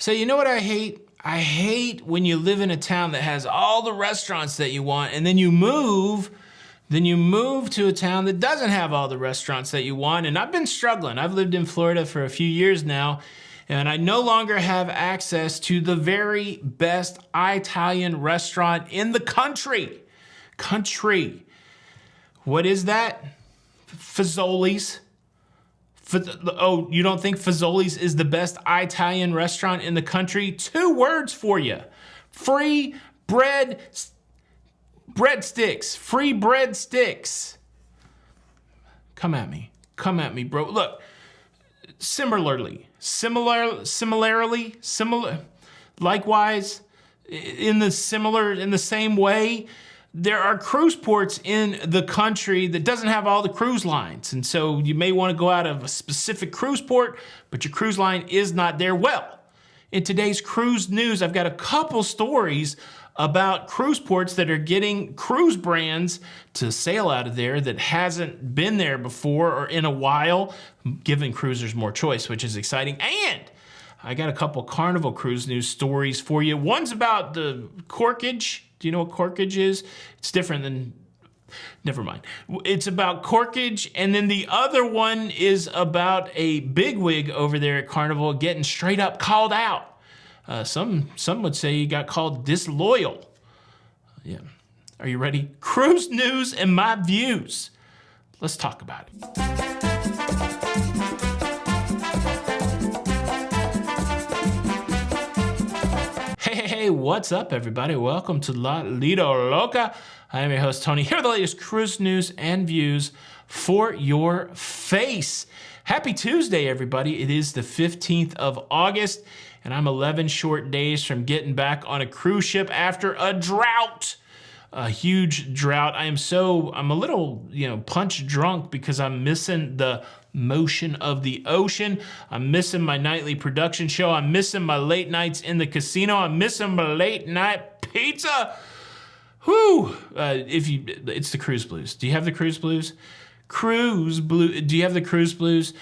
So you know what I hate? I hate when you live in a town that has all the restaurants that you want and then you move to a town that doesn't have all the restaurants that you want. And I've been struggling. I've lived in Florida for a few years now, and I no longer have access to the very best Italian restaurant in the country. What is that? Fazoli's. Oh, you don't think Fazoli's is the best Italian restaurant in the country? 2 words for you. Free breadsticks. Free breadsticks. Come at me, bro. Look, likewise, in the same way, there are cruise ports in the country that doesn't have all the cruise lines. And so you may want to go out of a specific cruise port, but your cruise line is not there. Well, in today's cruise news, I've got a couple stories about cruise ports that are getting cruise brands to sail out of there that hasn't been there before or in a while, giving cruisers more choice, which is exciting. And I got a couple Carnival cruise news stories for you. One's about the corkage. Do you know what corkage is? It's different than, never mind. It's about corkage, and then the other one is about a bigwig over there at Carnival getting straight up called out. Some would say he got called disloyal. Yeah. Are you ready? Cruise news and my views. Let's talk about it. Hey, what's up, everybody? Welcome to Lido, Loca. I am your host, Tony. Here are the latest cruise news and views for your face. Happy Tuesday, everybody. It is the 15th of August, and I'm 11 short days from getting back on a cruise ship after a drought. A huge drought. I'm a little, punch drunk because I'm missing the motion of the ocean. I'm missing my nightly production show. I'm missing my late nights in the casino. I'm missing my late night pizza. Whew. It's the cruise blues. Do you have the cruise blues? Do you have the cruise blues?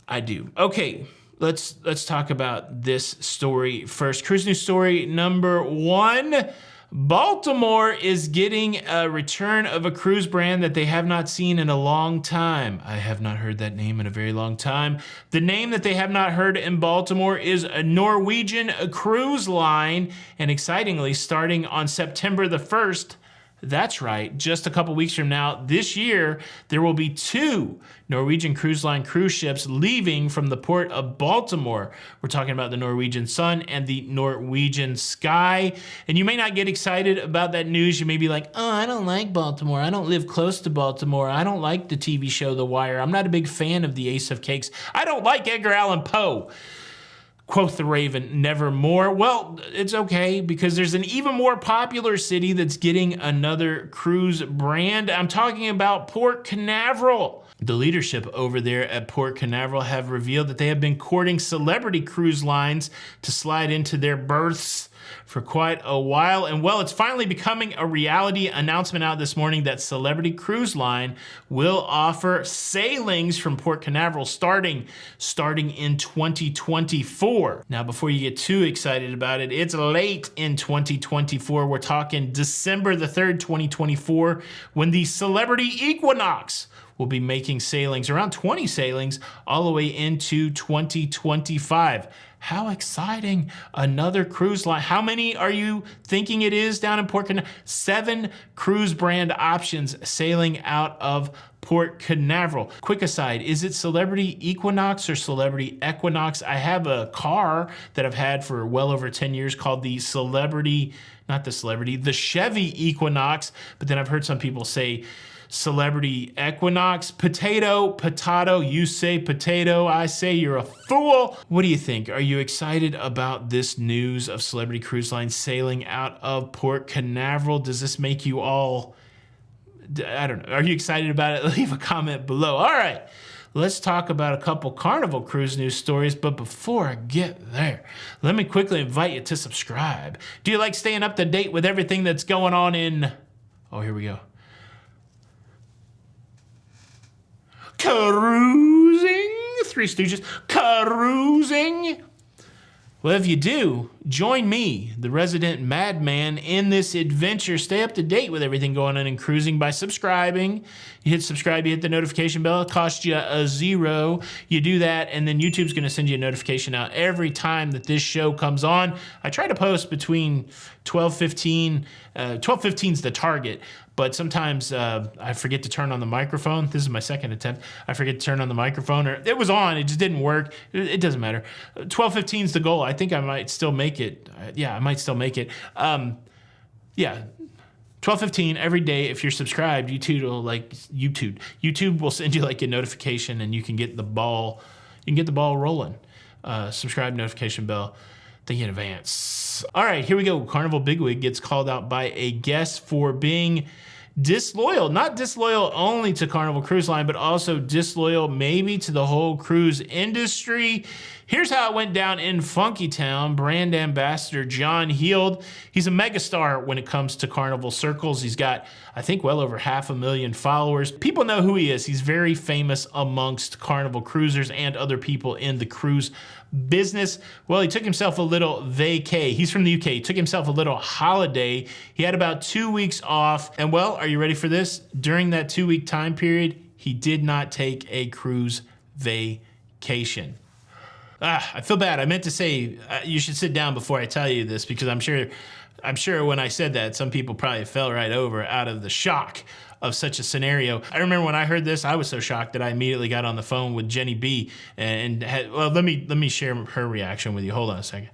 I do. Okay. Let's talk about this story first. Cruise news story number 1. Baltimore is getting a return of a cruise brand that they have not seen in a long time. I have not heard that name in a very long time. The name that they have not heard in Baltimore is a Norwegian Cruise Line, and excitingly, starting on September the 1st, that's right, just a couple weeks from now, this year, there will be 2 Norwegian Cruise Line cruise ships leaving from the port of Baltimore. We're talking about the Norwegian Sun and the Norwegian Sky. And you may not get excited about that news. You may be like, oh, I don't like Baltimore. I don't live close to Baltimore. I don't like the TV show The Wire. I'm not a big fan of the Ace of Cakes. I don't like Edgar Allan Poe. Quoth the Raven, nevermore. Well, it's okay, because there's an even more popular city that's getting another cruise brand. I'm talking about Port Canaveral. The leadership over there at Port Canaveral have revealed that they have been courting celebrity cruise lines to slide into their berths for quite a while. And well, it's finally becoming a reality. Announcement out this morning that Celebrity Cruise Line will offer sailings from Port Canaveral starting in 2024. Now, before you get too excited about it, it's late in 2024. We're talking December the 3rd, 2024, when the Celebrity Equinox will be making sailings, around 20 sailings, all the way into 2025. How exciting. Another cruise line. How many are you thinking it is down in Port Canaveral? 7 cruise brand options sailing out of Port Canaveral. Quick aside, is it Celebrity Equinox or Celebrity Equinox? I have a car that I've had for well over 10 years called the the Chevy Equinox, but then I've heard some people say Celebrity Equinox. Potato, you say potato, I say you're a fool. What do you think? Are you excited about this news of Celebrity Cruise Line sailing out of Port Canaveral? Does this make you all, I don't know, are you excited about it? Leave a comment below. All right, let's talk about a couple Carnival cruise news stories, but before I get there, let me quickly invite you to subscribe. Do you like staying up to date with everything that's going on in, oh, here we go. Cruising, Three Stooges, cruising. Well, if you do, join me, the resident madman, in this adventure. Stay up to date with everything going on in cruising by subscribing. You hit subscribe, you hit the notification bell. It costs you $0. You do that, and then YouTube's gonna send you a notification out every time that this show comes on. I try to post between 12:15. 12:15 is the target, but sometimes I forget to turn on the microphone. This is my second attempt. I forget to turn on the microphone, or it was on, it just didn't work. It doesn't matter. 12:15 is the goal. I think I might still make it. Yeah, I might still make it. Yeah, 12:15 every day. If you're subscribed, YouTube will send you like a notification, and you can get the ball. You can get the ball rolling. Subscribe, notification bell. Thank you in advance. All right, here we go. Carnival bigwig gets called out by a guest for being disloyal. Not disloyal only to Carnival Cruise Line, but also disloyal maybe to the whole cruise industry. Here's how it went down in Funky Town. Brand ambassador John Heald. He's a megastar when it comes to Carnival circles. He's got, I think, well over 500,000 followers. People know who he is. He's very famous amongst Carnival cruisers and other people in the cruise business. Well, he took himself a little vacay. He's from the UK. He took himself a little holiday. He had about 2 weeks off. And well, are you ready for this? During that 2-week time period, he did not take a cruise vacation. I feel bad. I meant to say you should sit down before I tell you this, because I'm sure when I said that, some people probably fell right over out of the shock of such a scenario. I remember when I heard this, I was so shocked that I immediately got on the phone with Jenny B and had, well, let me share her reaction with you. Hold on a second.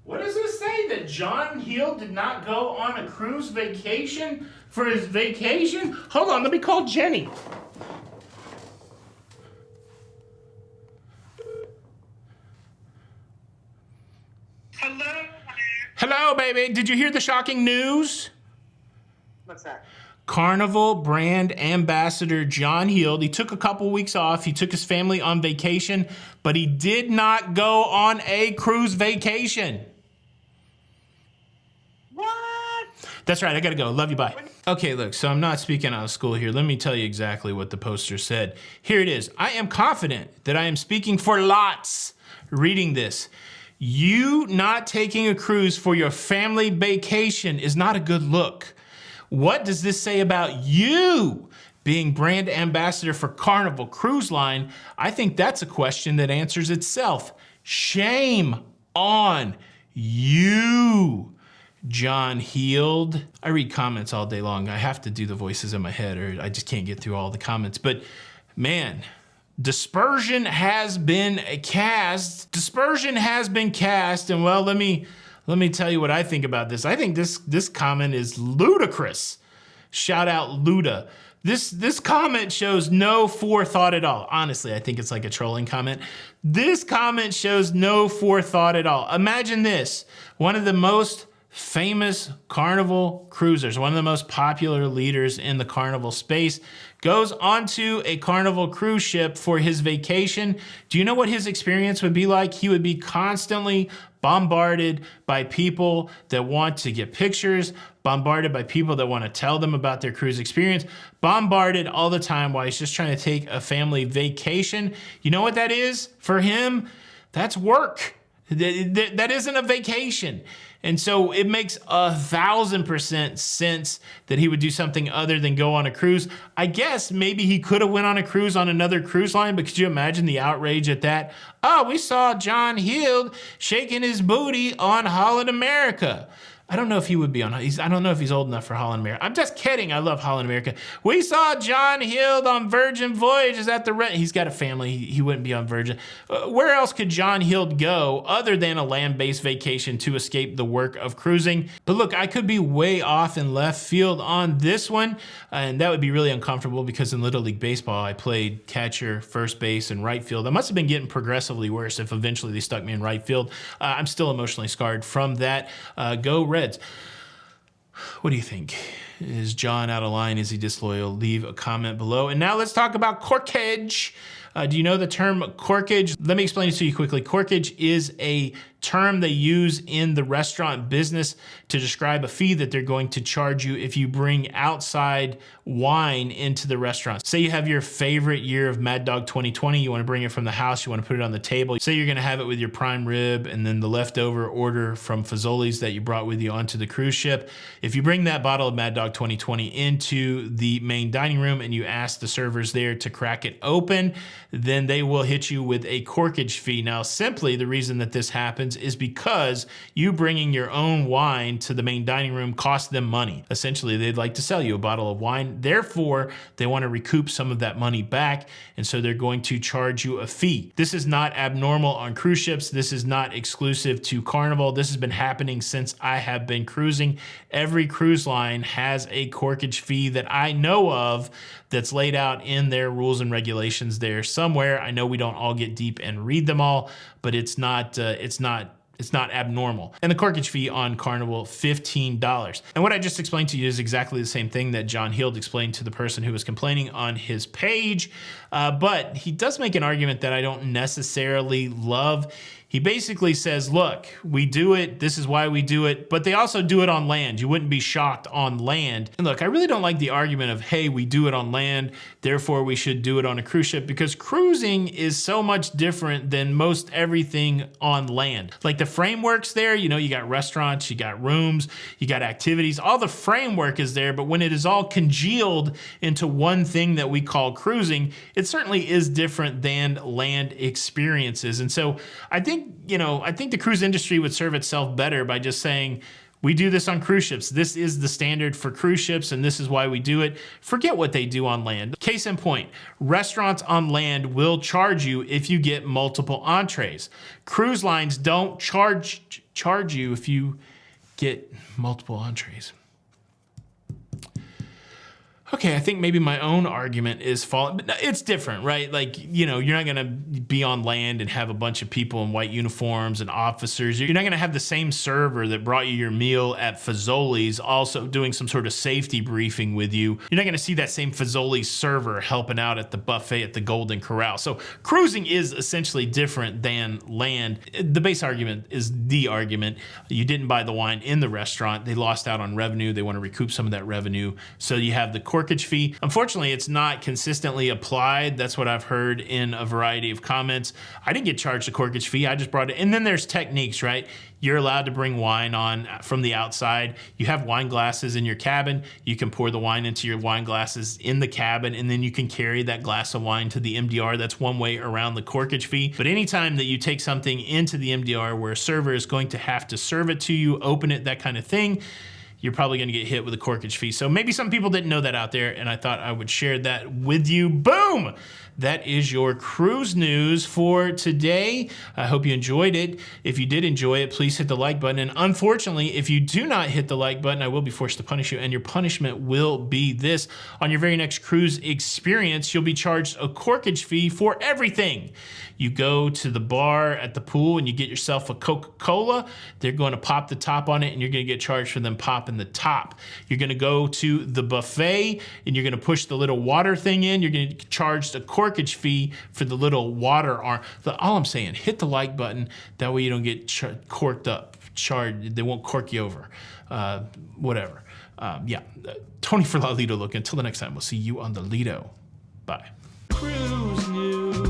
What does this say? That John Heald did not go on a cruise vacation for his vacation? Hold on, let me call Jenny. Hello? Hello, baby. Did you hear the shocking news? What's that? Carnival brand ambassador John Heald. He took a couple weeks off. He took his family on vacation, but he did not go on a cruise vacation. What? That's right. I got to go. Love you. Bye. Okay, look, so I'm not speaking out of school here. Let me tell you exactly what the poster said. Here it is. I am confident that I am speaking for lots reading this. You not taking a cruise for your family vacation is not a good look. What does this say about you being brand ambassador for Carnival Cruise Line? I think that's a question that answers itself. Shame on you, John Heald. I read comments all day long. I have to do the voices in my head, or I just can't get through all the comments. But man, dispersion has been cast. Dispersion has been cast, and well, let me tell you what I think about this. I think this comment is ludicrous. Shout out Luda. This comment shows no forethought at all. Honestly, I think it's like a trolling comment. This comment shows no forethought at all. Imagine this. One of the most famous Carnival cruisers, one of the most popular leaders in the Carnival space, goes onto a Carnival cruise ship for his vacation. Do you know what his experience would be like? He would be constantly bombarded by people that want to get pictures, bombarded by people that want to tell them about their cruise experience, bombarded all the time while he's just trying to take a family vacation. You know what that is for him? That's work. That isn't a vacation. And so it makes 1,000% sense that he would do something other than go on a cruise. I guess maybe he could have went on a cruise on another cruise line, but could you imagine the outrage at that? Oh, we saw John Heald shaking his booty on Holland America. I don't know if he would be on, I don't know if he's old enough for Holland America. I'm just kidding, I love Holland America. We saw John Heald on Virgin Voyages at the he's got a family, he wouldn't be on Virgin. Where else could John Heald go other than a land-based vacation to escape the work of cruising? But look, I could be way off in left field on this one, and that would be really uncomfortable because in Little League Baseball, I played catcher, first base, and right field. I must have been getting progressively worse if eventually they stuck me in right field. I'm still emotionally scarred from that. Go Reds. What do you think? Is John out of line? Is he disloyal? Leave a comment below. And now let's talk about corkage. Do you know the term corkage? Let me explain it to you quickly. Corkage is a term they use in the restaurant business to describe a fee that they're going to charge you if you bring outside wine into the restaurant. Say you have your favorite year of Mad Dog 2020, you want to bring it from the house, you want to put it on the table. Say you're going to have it with your prime rib and then the leftover order from Fazoli's that you brought with you onto the cruise ship. If you bring that bottle of Mad Dog 2020 into the main dining room and you ask the servers there to crack it open, then they will hit you with a corkage fee. Now, simply the reason that this happens is because you bringing your own wine to the main dining room costs them money. Essentially, they'd like to sell you a bottle of wine. Therefore, they want to recoup some of that money back, and so they're going to charge you a fee. This is not abnormal on cruise ships. This is not exclusive to Carnival. This has been happening since I have been cruising. Every cruise line has a corkage fee that I know of that's laid out in their rules and regulations there somewhere. I know we don't all get deep and read them all, but it's not abnormal. And the corkage fee on Carnival, $15. And what I just explained to you is exactly the same thing that John Heald explained to the person who was complaining on his page, but he does make an argument that I don't necessarily love. He basically says, look, we do it, this is why we do it, but they also do it on land. You wouldn't be shocked on land. And look, I really don't like the argument of, hey, we do it on land, therefore we should do it on a cruise ship, because cruising is so much different than most everything on land. Like the framework's there, you know, you got restaurants, you got rooms, you got activities, all the framework is there, but when it is all congealed into one thing that we call cruising, it certainly is different than land experiences. And so I think the cruise industry would serve itself better by just saying, we do this on cruise ships. This is the standard for cruise ships, and this is why we do it. Forget what they do on land. Case in point, restaurants on land will charge you if you get multiple entrees. Cruise lines don't charge you if you get multiple entrees. Okay, I think maybe my own argument is falling, but it's different, right? Like, you know, you're not gonna be on land and have a bunch of people in white uniforms and officers. You're not gonna have the same server that brought you your meal at Fazoli's also doing some sort of safety briefing with you. You're not gonna see that same Fazoli's server helping out at the buffet at the Golden Corral. So cruising is essentially different than land. The base argument is the argument. You didn't buy the wine in the restaurant. They lost out on revenue. They wanna recoup some of that revenue. So you have the corkage fee. Unfortunately, it's not consistently applied. That's what I've heard in a variety of comments. I didn't get charged a corkage fee. I just brought it. And then there's techniques, right? You're allowed to bring wine on from the outside. You have wine glasses in your cabin. You can pour the wine into your wine glasses in the cabin, and then you can carry that glass of wine to the MDR. That's one way around the corkage fee. But anytime that you take something into the MDR where a server is going to have to serve it to you, open it, that kind of thing, you're probably gonna get hit with a corkage fee. So maybe some people didn't know that out there, and I thought I would share that with you. Boom! That is your cruise news for today. I hope you enjoyed it. If you did enjoy it, please hit the like button. And unfortunately, if you do not hit the like button, I will be forced to punish you, and your punishment will be this. On your very next cruise experience, you'll be charged a corkage fee for everything. You go to the bar at the pool and you get yourself a Coca-Cola. They're going to pop the top on it, and you're going to get charged for them popping the top. You're going to go to the buffet and you're going to push the little water thing in. You're going to get charged a corkage fee for the little water arm. All I'm saying, hit the like button. That way you don't get corked up, charged. They won't cork you over. Whatever. Tony for La Lido Loca. Until the next time, we'll see you on the Lido. Bye. Cruise News.